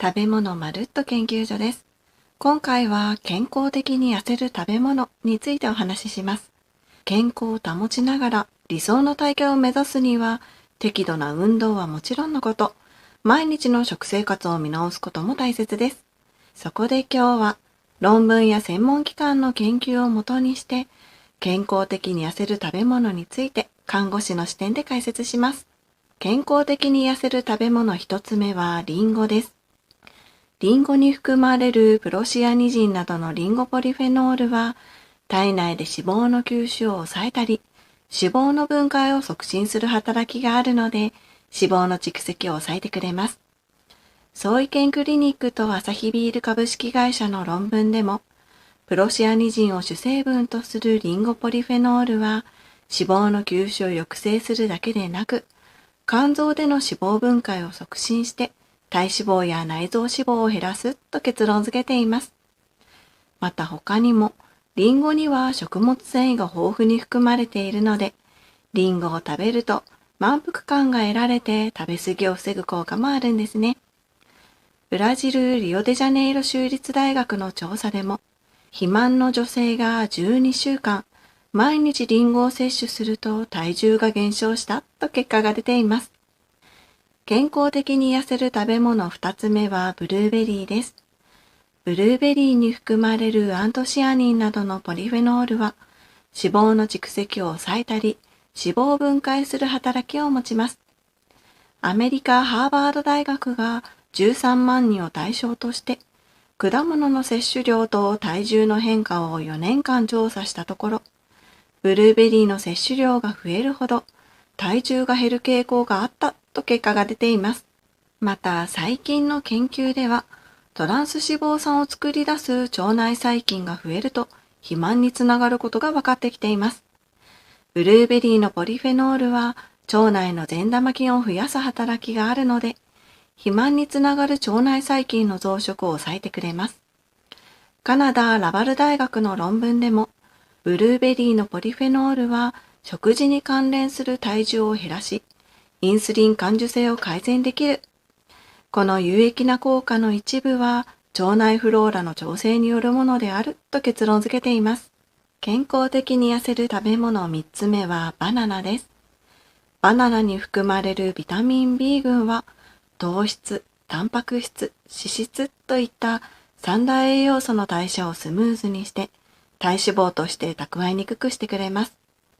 食べ物まるっと研究所です。今回は健康的に痩せる食べ物についてお話しします。健康を保ちながら理想の体型を目指すには、適度な運動はもちろんのこと、毎日の食生活を見直すことも大切です。そこで今日は、論文や専門機関の研究をもとにして、健康的に痩せる食べ物について看護師の視点で解説します。健康的に痩せる食べ物一つ目はリンゴです。リンゴに含まれるプロシアニジンなどのリンゴポリフェノールは、体内で脂肪の吸収を抑えたり、脂肪の分解を促進する働きがあるので、脂肪の蓄積を抑えてくれます。創意研クリニックとアサヒビール株式会社の論文でも、プロシアニジンを主成分とするリンゴポリフェノールは、脂肪の吸収を抑制するだけでなく、肝臓での脂肪分解を促進して、体脂肪や内臓脂肪を減らすと結論付けています。また他にも、リンゴには食物繊維が豊富に含まれているので、リンゴを食べると満腹感が得られて食べ過ぎを防ぐ効果もあるんですね。ブラジル・リオデジャネイロ州立大学の調査でも、肥満の女性が12週間、毎日リンゴを摂取すると体重が減少したと結果が出ています。健康的に痩せる食べ物2つ目はブルーベリーです。ブルーベリーに含まれるアントシアニンなどのポリフェノールは、脂肪の蓄積を抑えたり、脂肪を分解する働きを持ちます。アメリカ・ハーバード大学が13万人を対象として、果物の摂取量と体重の変化を4年間調査したところ、ブルーベリーの摂取量が増えるほど、体重が減る傾向があったと結果が出ています。また最近の研究では、トランス脂肪酸を作り出す腸内細菌が増えると肥満につながることが分かってきています。ブルーベリーのポリフェノールは腸内の善玉菌を増やす働きがあるので、肥満につながる腸内細菌の増殖を抑えてくれます。カナダ・ラバル大学の論文でも、ブルーベリーのポリフェノールは食事に関連する体重を減らし、インスリン感受性を改善できる。この有益な効果の一部は腸内フローラの調整によるものであると結論付けています。健康的に痩せる食べ物3つ目はバナナです。バナナに含まれるビタミン B 群は糖質、タンパク質、脂質といった三大栄養素の代謝をスムーズにして体脂肪として蓄えにくくしてくれます。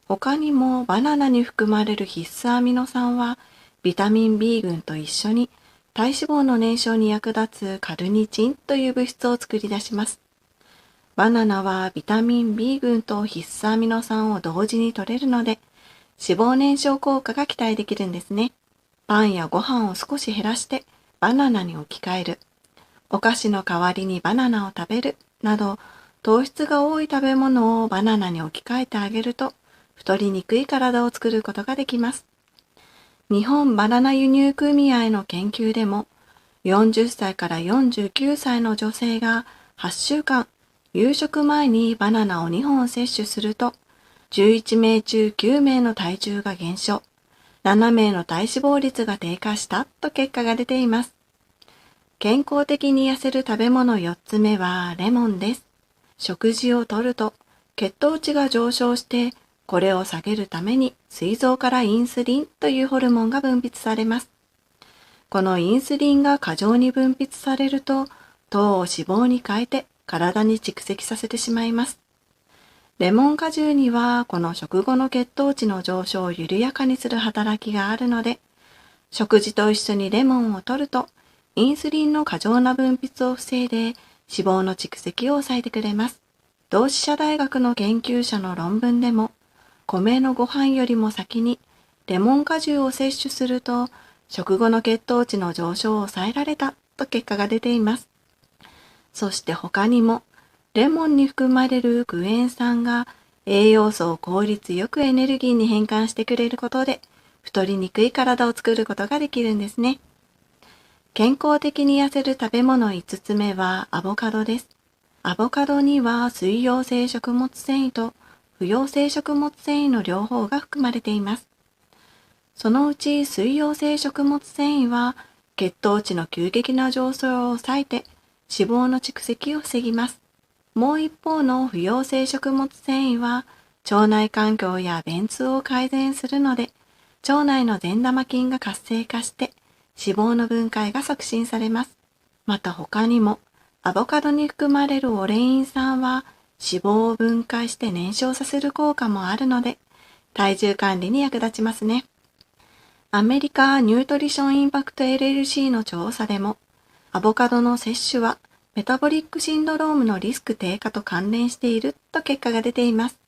他にもバナナに含まれる必須アミノ酸はビタミン B 群と一緒に体脂肪の燃焼に役立つカルニチンという物質を作り出します。バナナはビタミン B 群と必須アミノ酸を同時に摂れるので脂肪燃焼効果が期待できるんですね。パンやご飯を少し減らしてバナナに置き換える、お菓子の代わりにバナナを食べるなど、糖質が多い食べ物をバナナに置き換えてあげると、太りにくい体を作ることができます。日本バナナ輸入組合の研究でも、40歳から49歳の女性が8週間、夕食前にバナナを2本摂取すると、11名中9名の体重が減少、7名の体脂肪率が低下したと結果が出ています。健康的に痩せる食べ物4つ目はレモンです。食事をとると血糖値が上昇して、これを下げるために膵臓からインスリンというホルモンが分泌されます。このインスリンが過剰に分泌されると、糖を脂肪に変えて体に蓄積させてしまいます。レモン果汁にはこの食後の血糖値の上昇を緩やかにする働きがあるので、食事と一緒にレモンを摂ると、インスリンの過剰な分泌を防いで脂肪の蓄積を抑えてくれます。同志社大学の研究者の論文でも、米のご飯よりも先にレモン果汁を摂取すると、食後の血糖値の上昇を抑えられたと結果が出ています。そして他にも、レモンに含まれるクエン酸が栄養素を効率よくエネルギーに変換してくれることで、太りにくい体を作ることができるんですね。健康的に痩せる食べ物5つ目はアボカドです。アボカドには水溶性食物繊維と不溶性食物繊維の両方が含まれています。そのうち水溶性食物繊維は血糖値の急激な上昇を抑えて脂肪の蓄積を防ぎます。もう一方の不溶性食物繊維は腸内環境や便通を改善するので、腸内の善玉菌が活性化して脂肪の分解が促進されます。また他にもアボカドに含まれるオレイン酸は脂肪を分解して燃焼させる効果もあるので、体重管理に役立ちますね。アメリカニュートリションインパクト LLC の調査でも、アボカドの摂取はメタボリックシンドロームのリスク低下と関連していると結果が出ています。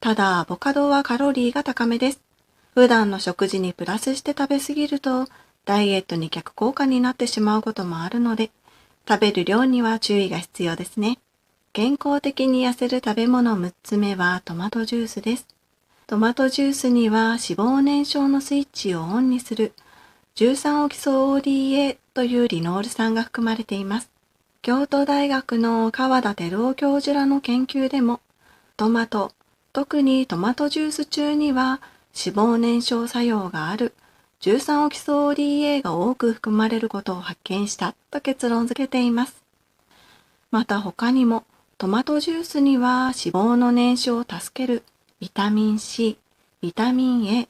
ただ、アボカドはカロリーが高めです。普段の食事にプラスして食べ過ぎると、ダイエットに逆効果になってしまうこともあるので、食べる量には注意が必要ですね。健康的に痩せる食べ物6つ目はトマトジュースです。トマトジュースには脂肪燃焼のスイッチをオンにする13オキソ ODA というリノール酸が含まれています。京都大学の川田照夫教授らの研究でも、トマト、特にトマトジュース中には脂肪燃焼作用がある13オキソ ODA が多く含まれることを発見したと結論付けています。また他にもトマトジュースには脂肪の燃焼を助けるビタミン C、ビタミン A、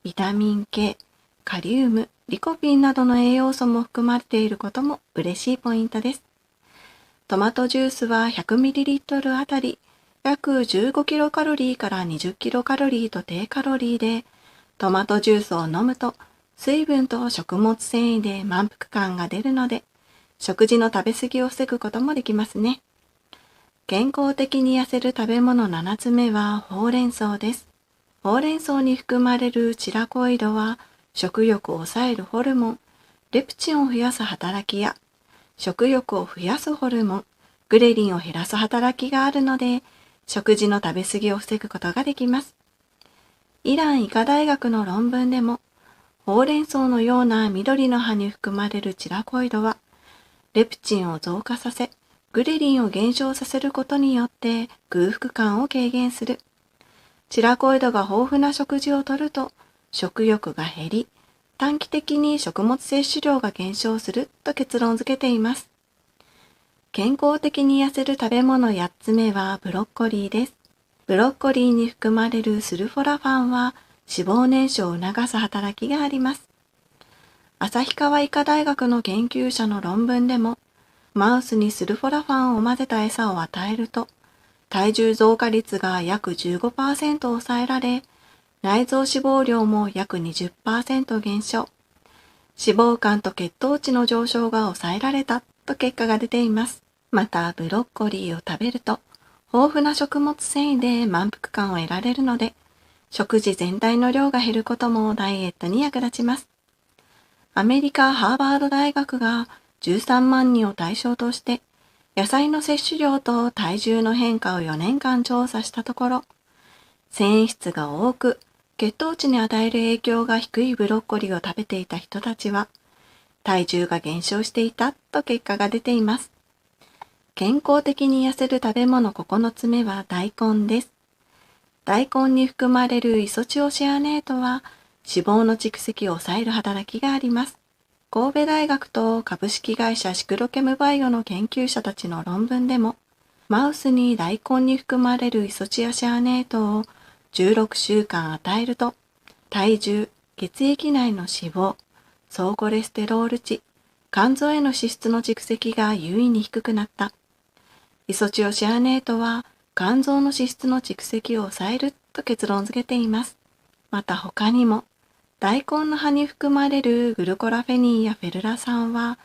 ビタミン K、カリウム、リコピンなどの栄養素も含まれていることも嬉しいポイントです。トマトジュースは 100ml あたり約 15kcal から 20kcal と低カロリーで、トマトジュースを飲むと水分と食物繊維で満腹感が出るので、食事の食べ過ぎを防ぐこともできますね。健康的に痩せる食べ物7つ目はほうれん草です。ほうれん草に含まれるチラコイドは食欲を抑えるホルモン、レプチンを増やす働きや食欲を増やすホルモン、グレリンを減らす働きがあるので、食事の食べ過ぎを防ぐことができます。イラン医科大学の論文でも、ほうれん草のような緑の葉に含まれるチラコイドは、レプチンを増加させ、グレリンを減少させることによって空腹感を軽減する。チラコイドが豊富な食事をとると食欲が減り、短期的に食物摂取量が減少すると結論付けています。健康的に痩せる食べ物8つ目はブロッコリーです。ブロッコリーに含まれるスルフォラファンは脂肪燃焼を促す働きがあります。旭川医科大学の研究者の論文でも、マウスにスルフォラファンを混ぜた餌を与えると、体重増加率が約 15% 抑えられ、内臓脂肪量も約 20% 減少、脂肪肝と血糖値の上昇が抑えられたと結果が出ています。また、ブロッコリーを食べると、豊富な食物繊維で満腹感を得られるので、食事全体の量が減ることもダイエットに役立ちます。アメリカ・ハーバード大学が13万人を対象として、野菜の摂取量と体重の変化を4年間調査したところ、繊維質が多く、血糖値に与える影響が低いブロッコリーを食べていた人たちは、体重が減少していたと結果が出ています。健康的に痩せる食べ物9つ目は大根です。大根に含まれるイソチオシアネートは、脂肪の蓄積を抑える働きがあります。神戸大学と株式会社シクロケムバイオの研究者たちの論文でも、マウスに大根に含まれるイソチオシアネートを16週間与えると、体重、血液内の脂肪、総コレステロール値、肝臓への脂質の蓄積が優位に低くなった。イソチオシアネートは肝臓の脂質の蓄積を抑えると結論付けています。また他にも、大根の葉に含まれるグルコラフェニンやフェルラ酸は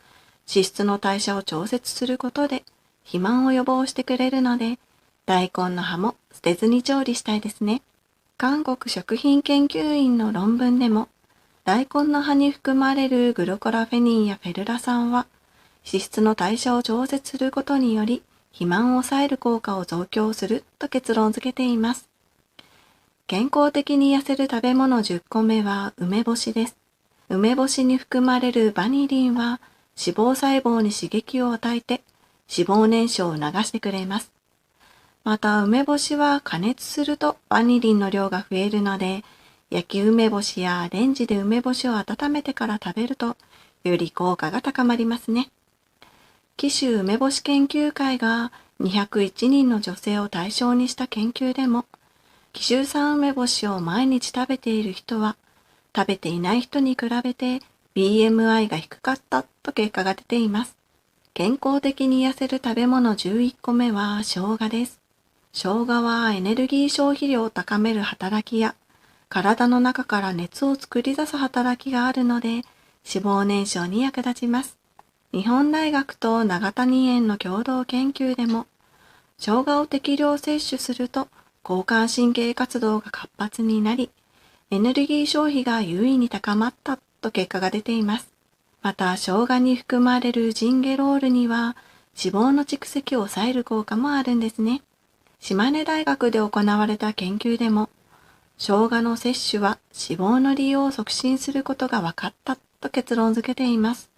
脂質の代謝を調節することで肥満を予防してくれるので、大根の葉も捨てずに調理したいですね。韓国食品研究院の論文でも、大根の葉に含まれるグルコラフェニンやフェルラ酸は脂質の代謝を調節することにより肥満を抑える効果を増強すると結論付けています。健康的に痩せる食べ物10個目は梅干しです。梅干しに含まれるバニリンは脂肪細胞に刺激を与えて脂肪燃焼を促してくれます。また梅干しは加熱するとバニリンの量が増えるので、焼き梅干しやレンジで梅干しを温めてから食べるとより効果が高まりますね。紀州梅干し研究会が201人の女性を対象にした研究でも、紀州産梅干しを毎日食べている人は、食べていない人に比べて BMI が低かったと結果が出ています。健康的に痩せる食べ物11個目は生姜です。生姜はエネルギー消費量を高める働きや、体の中から熱を作り出す働きがあるので、脂肪燃焼に役立ちます。日本大学と長谷園の共同研究でも、生姜を適量摂取すると交感神経活動が活発になり、エネルギー消費が優位に高まったと結果が出ています。また、生姜に含まれるジンゲロールには、脂肪の蓄積を抑える効果もあるんですね。島根大学で行われた研究でも、生姜の摂取は脂肪の利用を促進することが分かったと結論付けています。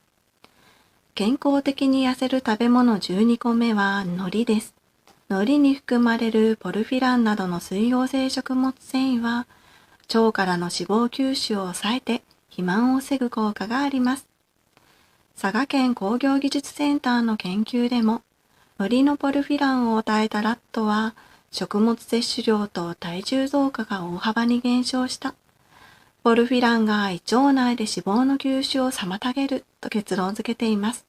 健康的に痩せる食べ物12個目は海苔です。海苔に含まれるポルフィランなどの水溶性食物繊維は、腸からの脂肪吸収を抑えて肥満を防ぐ効果があります。佐賀県工業技術センターの研究でも、海苔のポルフィランを与えたラットは、食物摂取量と体重増加が大幅に減少した。ポルフィランが胃腸内で脂肪の吸収を妨げると結論付けています。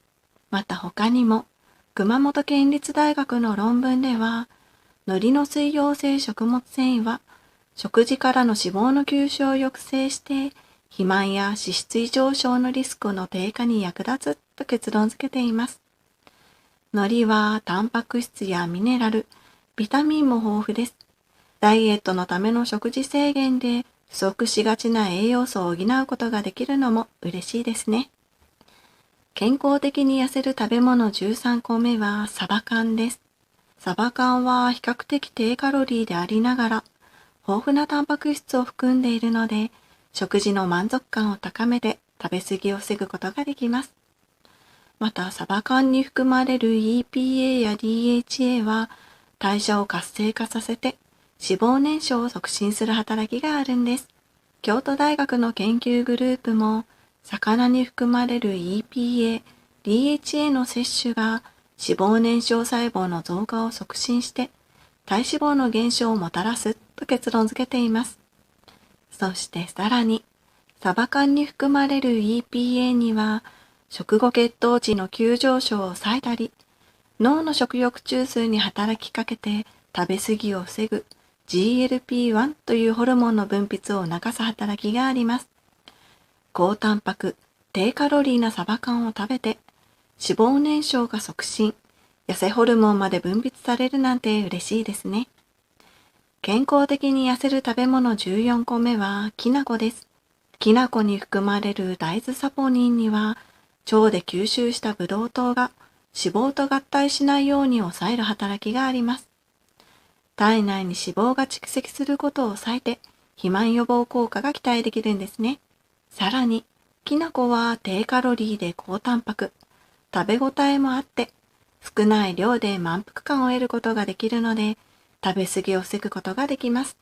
また他にも、熊本県立大学の論文では、海苔の水溶性食物繊維は、食事からの脂肪の吸収を抑制して、肥満や脂質異常症のリスクの低下に役立つと結論付けています。海苔はタンパク質やミネラル、ビタミンも豊富です。ダイエットのための食事制限で不足しがちな栄養素を補うことができるのも嬉しいですね。健康的に痩せる食べ物13個目はサバ缶です。サバ缶は比較的低カロリーでありながら、豊富なタンパク質を含んでいるので、食事の満足感を高めて食べ過ぎを防ぐことができます。また、サバ缶に含まれる EPA や DHA は、代謝を活性化させて脂肪燃焼を促進する働きがあるんです。京都大学の研究グループも、魚に含まれる EPA、DHA の摂取が脂肪燃焼細胞の増加を促進して体脂肪の減少をもたらすと結論付けています。そしてさらに、サバ缶に含まれる EPA には食後血糖値の急上昇を抑えたり、脳の食欲中枢に働きかけて食べ過ぎを防ぐ GLP-1 というホルモンの分泌を促す働きがあります。高タンパク、低カロリーなサバ缶を食べて脂肪燃焼が促進、痩せホルモンまで分泌されるなんて嬉しいですね。健康的に痩せる食べ物14個目はきな粉です。きな粉に含まれる大豆サポニンには腸で吸収したブドウ糖が脂肪と合体しないように抑える働きがあります。体内に脂肪が蓄積することを抑えて肥満予防効果が期待できるんですね。さらに、きな粉は低カロリーで高タンパク、食べ応えもあって、少ない量で満腹感を得ることができるので、食べ過ぎを防ぐことができます。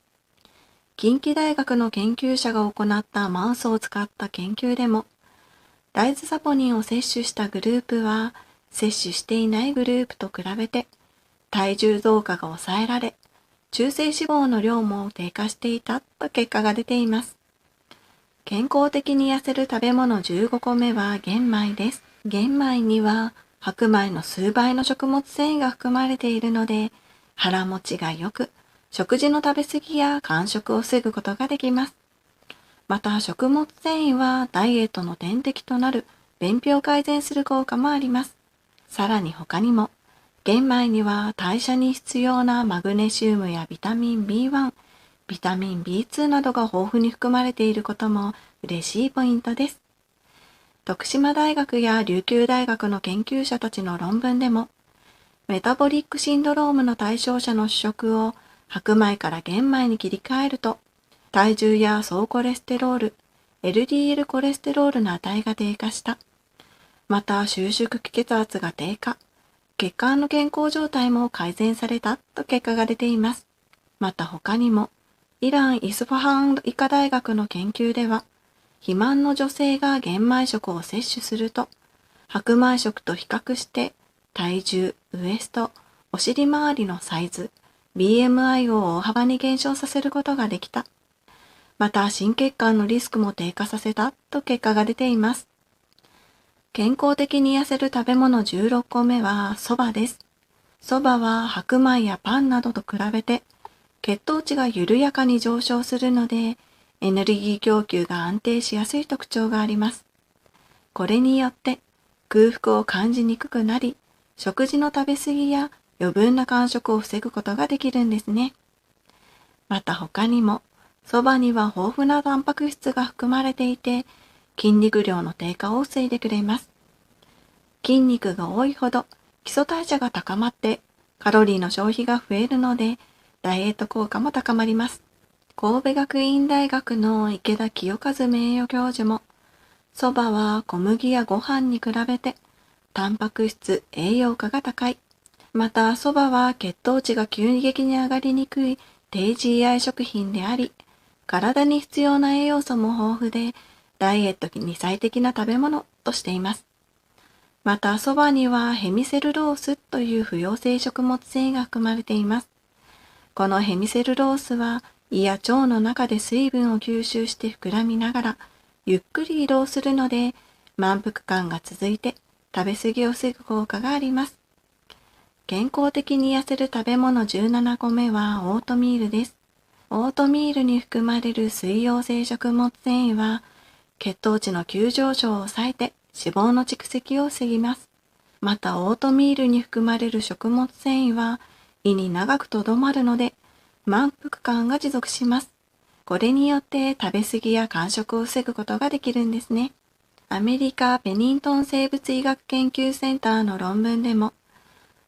近畿大学の研究者が行ったマウスを使った研究でも、大豆サポニンを摂取したグループは、摂取していないグループと比べて、体重増加が抑えられ、中性脂肪の量も低下していたと結果が出ています。健康的に痩せる食べ物15個目は玄米です。玄米には白米の数倍の食物繊維が含まれているので、腹持ちが良く、食事の食べ過ぎや間食を防ぐことができます。また食物繊維はダイエットの天敵となる便秘を改善する効果もあります。さらに他にも、玄米には代謝に必要なマグネシウムやビタミン B1、ビタミン B2 などが豊富に含まれていることも嬉しいポイントです。徳島大学や琉球大学の研究者たちの論文でも、メタボリックシンドロームの対象者の主食を白米から玄米に切り替えると、体重や総コレステロール、LDL コレステロールの値が低下した。また収縮気血圧が低下、血管の健康状態も改善されたと結果が出ています。また他にも、イラン・イスファハン医科大学の研究では、肥満の女性が玄米食を摂取すると、白米食と比較して体重、ウエスト、お尻周りのサイズ、BMI を大幅に減少させることができた。また、心血管のリスクも低下させたと結果が出ています。健康的に痩せる食べ物16個目は蕎麦です。蕎麦は白米やパンなどと比べて血糖値が緩やかに上昇するので、エネルギー供給が安定しやすい特徴があります。これによって空腹を感じにくくなり、食事の食べ過ぎや余分な間食を防ぐことができるんですね。また他にも、蕎麦には豊富なタンパク質が含まれていて、筋肉量の低下を防いでくれます。筋肉が多いほど基礎代謝が高まってカロリーの消費が増えるので、ダイエット効果も高まります。神戸学院大学の池田清和名誉教授も、蕎麦は小麦やご飯に比べてタンパク質、栄養価が高い。また蕎麦は血糖値が急激に上がりにくい低 GI 食品であり、体に必要な栄養素も豊富で、ダイエットに最適な食べ物としています。また蕎麦にはヘミセルロースという不溶性食物繊維が含まれています。このヘミセルロースは胃や腸の中で水分を吸収して膨らみながらゆっくり移動するので、満腹感が続いて食べ過ぎを防ぐ効果があります。健康的に痩せる食べ物17個目はオートミールです。オートミールに含まれる水溶性食物繊維は血糖値の急上昇を抑えて脂肪の蓄積を防ぎます。またオートミールに含まれる食物繊維は胃に長くとどまるので満腹感が持続します。これによって食べ過ぎや間食を防ぐことができるんですね。アメリカ・ペニントン生物医学研究センターの論文でも、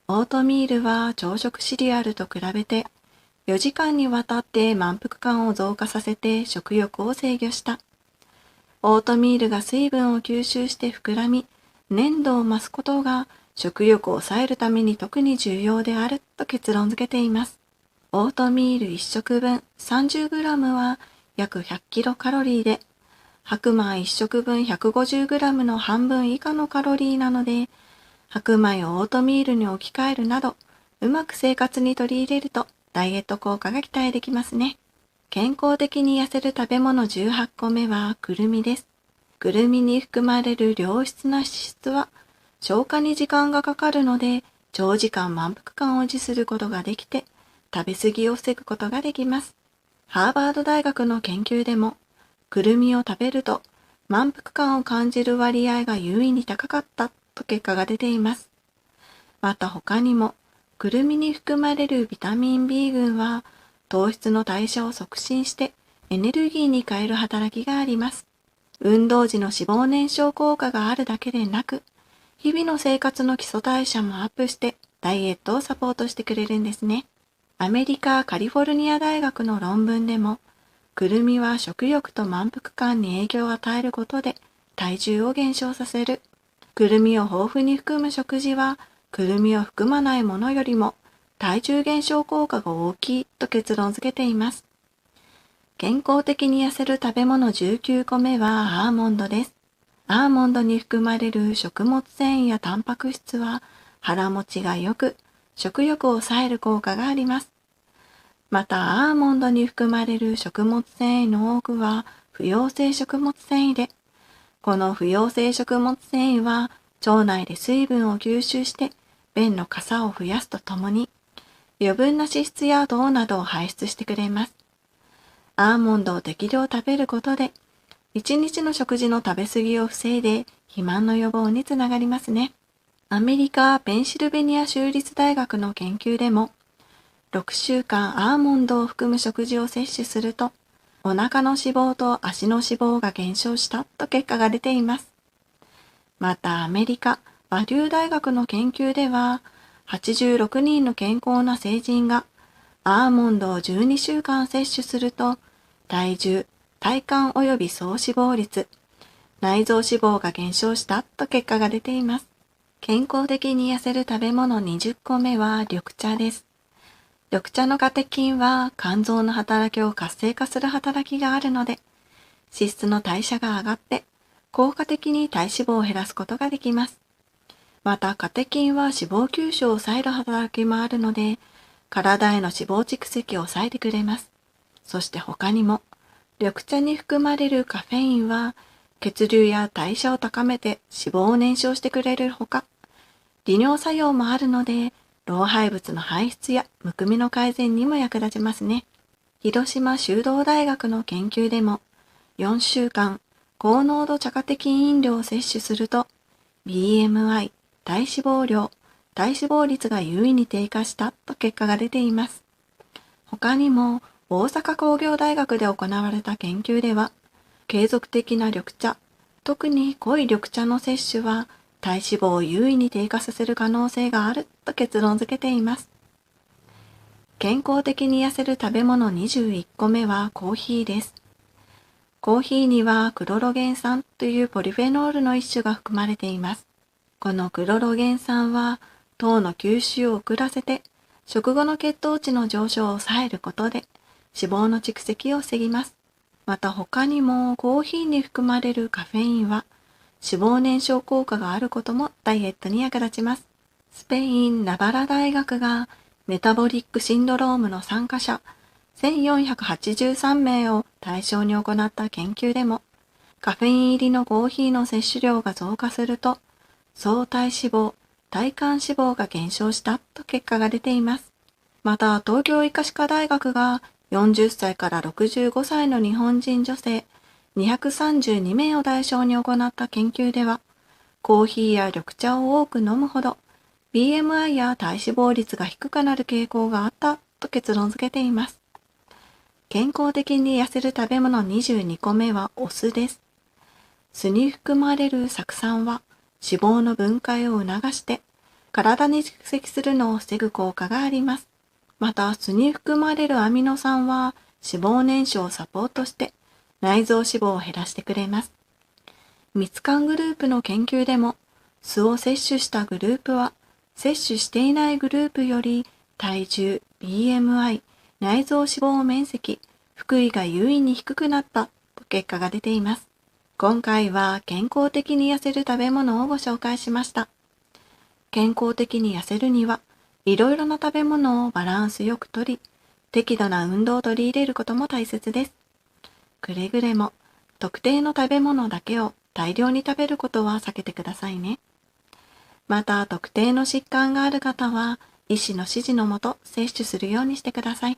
オートミールは朝食シリアルと比べて4時間にわたって満腹感を増加させて食欲を制御した。オートミールが水分を吸収して膨らみ、粘度を増すことが食欲を抑えるために特に重要であると結論付けています。オートミール1食分 30g は約100キロカロリーで、白米1食分 150g の半分以下のカロリーなので、白米をオートミールに置き換えるなど、うまく生活に取り入れるとダイエット効果が期待できますね。健康的に痩せる食べ物18個目はくるみです。くるみに含まれる良質な脂質は消化に時間がかかるので、長時間満腹感を維持することができて、食べ過ぎを防ぐことができます。ハーバード大学の研究でも、くるみを食べると満腹感を感じる割合が優位に高かったと結果が出ています。また他にも、くるみに含まれるビタミン B 群は、糖質の代謝を促進してエネルギーに変える働きがあります。運動時の脂肪燃焼効果があるだけでなく、日々の生活の基礎代謝もアップしてダイエットをサポートしてくれるんですね。アメリカ・カリフォルニア大学の論文でも、くるみは食欲と満腹感に影響を与えることで体重を減少させる。くるみを豊富に含む食事は、くるみを含まないものよりも体重減少効果が大きいと結論付けています。健康的に痩せる食べ物19個目はアーモンドです。アーモンドに含まれる食物繊維やタンパク質は腹持ちが良く、食欲を抑える効果があります。またアーモンドに含まれる食物繊維の多くは不溶性食物繊維で、この不溶性食物繊維は腸内で水分を吸収して便の傘を増やすとともに余分な脂質や糖などを排出してくれます。アーモンドを適量食べることで1日の食事の食べ過ぎを防いで肥満の予防につながりますね。アメリカ・ペンシルベニア州立大学の研究でも6週間アーモンドを含む食事を摂取するとお腹の脂肪と足の脂肪が減少したと結果が出ています。またアメリカ・バリュー大学の研究では86人の健康な成人がアーモンドを12週間摂取すると体重、体幹及び総脂肪率、内臓脂肪が減少したと結果が出ています。健康的に痩せる食べ物20個目は緑茶です。緑茶のカテキンは肝臓の働きを活性化する働きがあるので、脂質の代謝が上がって、効果的に体脂肪を減らすことができます。また、カテキンは脂肪吸収を抑える働きもあるので、体への脂肪蓄積を抑えてくれます。そして他にも、緑茶に含まれるカフェインは、血流や代謝を高めて脂肪を燃焼してくれるほか、利尿作用もあるので、老廃物の排出やむくみの改善にも役立ちますね。広島修道大学の研究でも、4週間、高濃度茶カテキン飲料を摂取すると、BMI、体脂肪量、体脂肪率が優位に低下したと結果が出ています。他にも、大阪工業大学で行われた研究では、継続的な緑茶、特に濃い緑茶の摂取は、体脂肪を優位に低下させる可能性があると結論付けています。健康的に痩せる食べ物21個目はコーヒーです。コーヒーにはクロロゲン酸というポリフェノールの一種が含まれています。このクロロゲン酸は糖の吸収を遅らせて食後の血糖値の上昇を抑えることで脂肪の蓄積を防ぎます。また他にもコーヒーに含まれるカフェインは脂肪燃焼効果があることもダイエットに役立ちます。スペイン・ナバラ大学がメタボリックシンドロームの参加者1483名を対象に行った研究でもカフェイン入りのコーヒーの摂取量が増加すると総体脂肪、体幹脂肪が減少したと結果が出ています。また、東京医科歯科大学が40歳から65歳の日本人女性232名を対象に行った研究では、コーヒーや緑茶を多く飲むほど、BMI や体脂肪率が低くなる傾向があったと結論付けています。健康的に痩せる食べ物22個目はお酢です。酢に含まれる酢酸は、脂肪の分解を促して、体に蓄積するのを防ぐ効果があります。また、酢に含まれるアミノ酸は、脂肪燃焼をサポートして、内臓脂肪を減らしてくれます。蜜柑グループの研究でも、酢を摂取したグループは、摂取していないグループより、体重、BMI、内臓脂肪面積、腹囲が優位に低くなったと結果が出ています。今回は健康的に痩せる食べ物をご紹介しました。健康的に痩せるには、いろいろな食べ物をバランスよくとり、適度な運動を取り入れることも大切です。くれぐれも、特定の食べ物だけを大量に食べることは避けてくださいね。また、特定の疾患がある方は、医師の指示のもと摂取するようにしてください。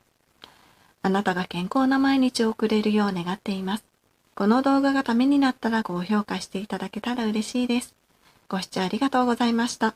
あなたが健康な毎日を送れるよう願っています。この動画がためになったら高評価していただけたら嬉しいです。ご視聴ありがとうございました。